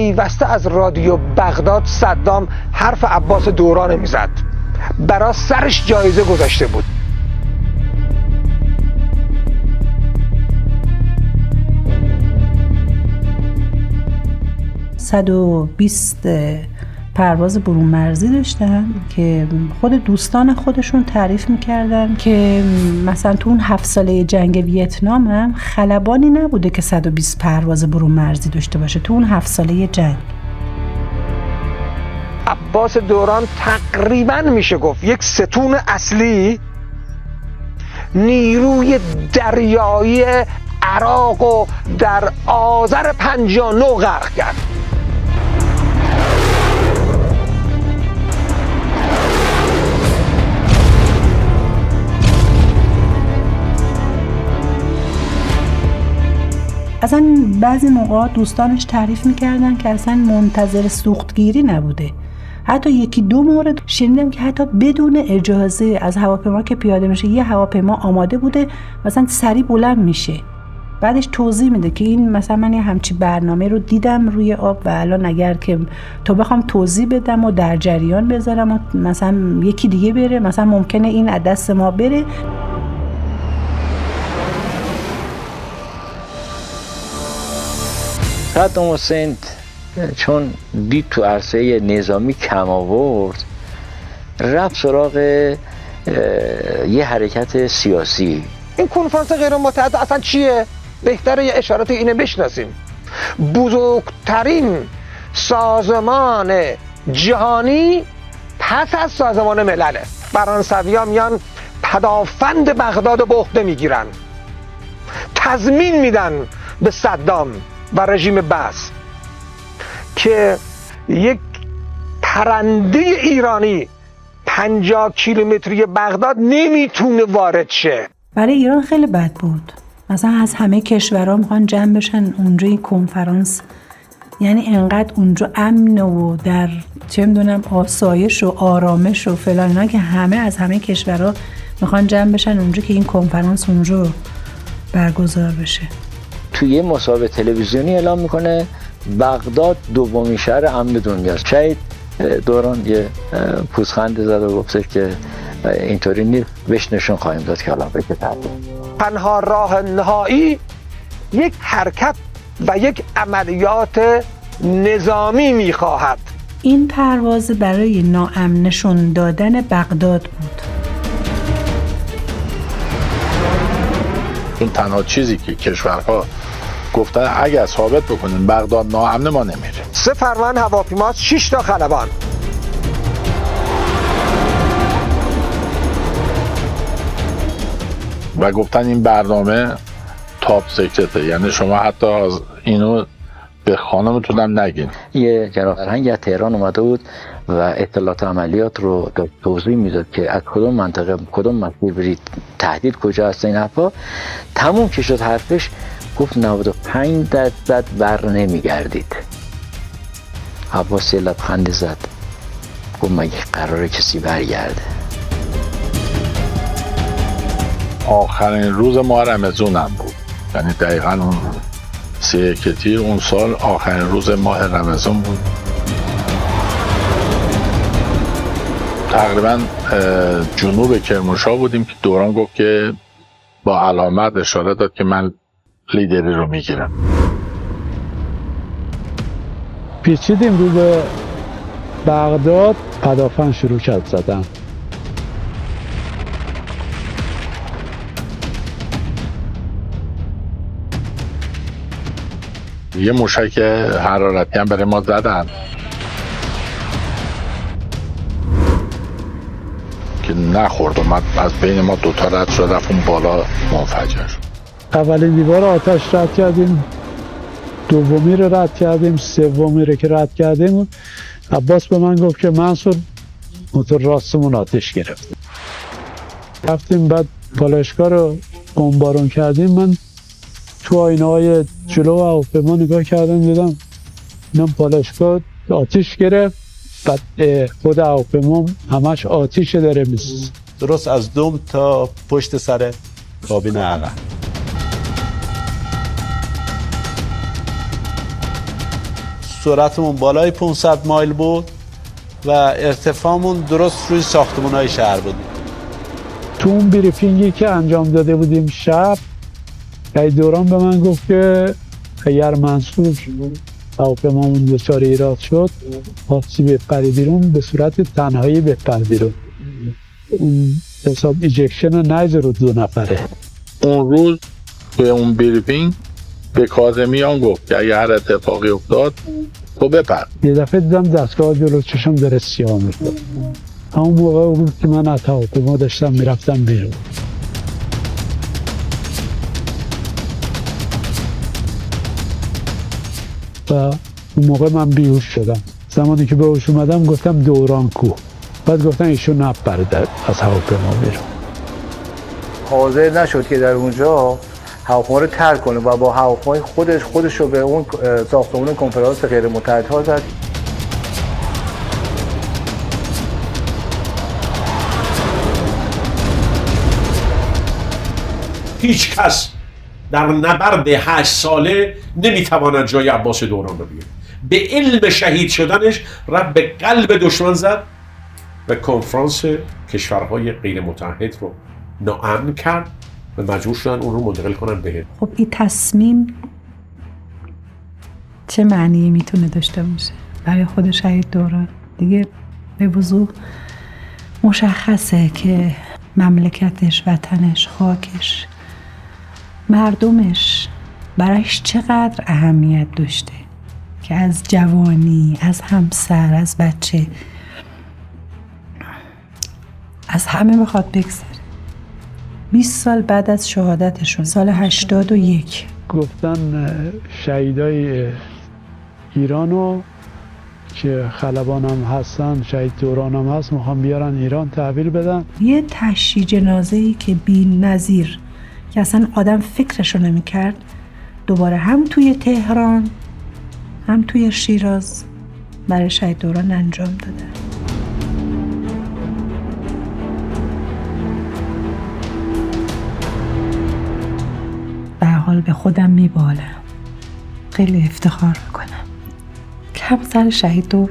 پیوسته از رادیو بغداد صدام حرف عباس دوران میزد. برا سرش جایزه گذاشته بود. $120 پرواز برون مرزی داشتن که خود دوستان خودشون تعریف میکردن که مثلا تو اون 7 ساله جنگ ویتنام هم خلبانی نبوده که 120 پرواز برون مرزی داشته باشه تو اون 7 ساله جنگ. عباس دوران تقریبا میشه گفت یک ستون اصلی نیروی دریایی عراق و در آذر 59 غرق کرد. اصلا بعضی موقع دوستانش تعریف میکردن که اصلا منتظر سوختگیری نبوده. حتی یکی دو مورد شنیدم که حتی بدون اجازه از هواپیما که پیاده میشه یه هواپیما آماده بوده مثلا سریع بلند میشه. بعدش توضیح میده که این مثلا من یه همچی برنامه رو دیدم روی آب و الان اگر که تو بخوام توضیح بدم و در جریان بذارم و مثلا یکی دیگه بره مثلا ممکنه این از دست ما بره. صدام حسین چون دید تو عرصه نظامی کم آورد رفت سراغ یه حرکت سیاسی. این کنفرانس غیر متحد اصلا چیه؟ بهتره یه اشارات اینه بشناسیم. بزرگترین سازمان جهانی پس از سازمان ملله. فرانسوی‌ها میان پدافند بغداد به عهده میگیرن، تضمین میدن به صدام و رژیم بعث که یک پرنده ایرانی 50 کیلومتری بغداد نمیتونه وارد شه. برای ایران خیلی بد بود. مثلا از همه کشورها میخوان جمع بشن اونجا این کنفرانس، یعنی انقدر اونجا امن و در چه میدونم آسایش و آرامش و فلان اینا که همه از همه کشورها میخوان جمع بشن اونجا که این کنفرانس اونجا برگزار بشه. توی یه مسابقه تلویزیونی اعلام میکنه بغداد دومین شهر امن دنیاست. شاید دوران یه پوزخند زد و گفته که اینطوری نیست، بهش نشون خواهیم داد که حالا بگه تنها راه نهایی یک حرکت و یک عملیات نظامی میخواهد. این پرواز برای ناامن نشون دادن بغداد بود. این تنها چیزی که کشورها گفتن اگر ثابت بکنیم بغداد ناامن ما نمیریم. 3 فرمان هواپیما، 6 تا خلبان. و گفتن این برنامه تاپ سیکرته، یعنی شما حتی از اینو به خانمتون هم نگین. یه جناب فرهنگ از تهران اومده بود و اطلاعات عملیات رو توضیح میداد که از کدوم منطقه کدوم مسیر برید، تهدید کجا هست. این حرفا تموم که شد حرفش گفت 95% بر نمیگردید. عباس یه لبخندی زد گفت مگه قراره کسی برگرده؟ آخرین روز ماه رمضان هم بود، یعنی دقیقا اون 31 تیر اون سال آخرین روز ماه رمضان بود. تقریبا جنوب کرمانشاه بودیم که دوران گفت که با علامت اشاره داد که من لیدری رو میگیرم. پیچیدیم رو به بغداد، پدافند شروع کرد زدن. یه موشک حرارتی هم برای ما زدن که نخورد، اومد از بین ما دوتا رد شد رفت اون بالا منفجر. اولین دیوار آتش رد کردیم، دومی رو رد کردیم، سومی رو که رد کردیم عباس به من گفت که منصور موتور راستمون آتش گرفت. رفتیم بعد پالایشگاه رو بمبارون کردیم. من تو آینه‌های جلو هواپیما نگاه کردم دیدم اینم پالایشگاه آتش گرفت، بعد خود هواپیما همش آتیش داره میسوزه. درست از دوم تا پشت سر کابین عقب. سرعتمون بالای 500 مایل بود و ارتفاعمون درست روی ساختمان‌های شهر بود. تو اون بریفینگی که انجام داده بودیم شب، شهید دوران به من گفت که اگر منصور هواپیمامون دچار ایراد شد، حادثی بپری بیرون، به صورت تنهایی بپر بیرون. اون حساب ایجکشن رو نذاره 2 نفره. اون روز توی اون بریفینگ به کاظمیان گفت که اگه هر اتفاقی افتاد تو بپر. یه دفعه دیدم دستگاه جلو چشم داره سیاه میشه. همون موقع بود که من از هواپیما داشتم میرفتم بیرون. و اون موقع من بیهوش شدم. زمانی که به هوش اومدم گفتم دوران کو. بعد گفتن ایشون نپره از هواپیما بیرون. حاضر نشد که در اونجا هواپیما رو ترک کنه و با هواپیمای خودش رو به اون ساختمان کنفرانس غیر متحدها زد. هیچ کس در نبرد 8 ساله نمیتواند جای عباس دوران رو بیاره. به علم شهید شدنش رفت به قلب دشمن زد و کنفرانس کشورهای غیر متحد رو ناامن کرد و مجبور شدن اون رو منتقل کنن به هند. خب این تصمیم چه معنی میتونه داشته باشه برای خود شهید دوران؟ دیگه به وضوح مشخصه که مملکتش، وطنش، خاکش، مردمش برایش چقدر اهمیت داشته که از جوانی، از همسر، از بچه، از همه بخواد بگذره. 20 سال بعد از شهادتشون، سال 81، گفتن شهیدای ایرانو که خلبان هم هستن، شهید دوران هم هست، میخوام بیارن ایران تحویل بدن. یه تشییع جنازه‌ای که بی‌نظیر، که اصلا آدم فکرشو نمی‌کرد، دوباره هم توی تهران هم توی شیراز برای شهید دوران انجام داده. به حال به خودم میبالم، خیلی افتخار میکنم که همسر شهید دوران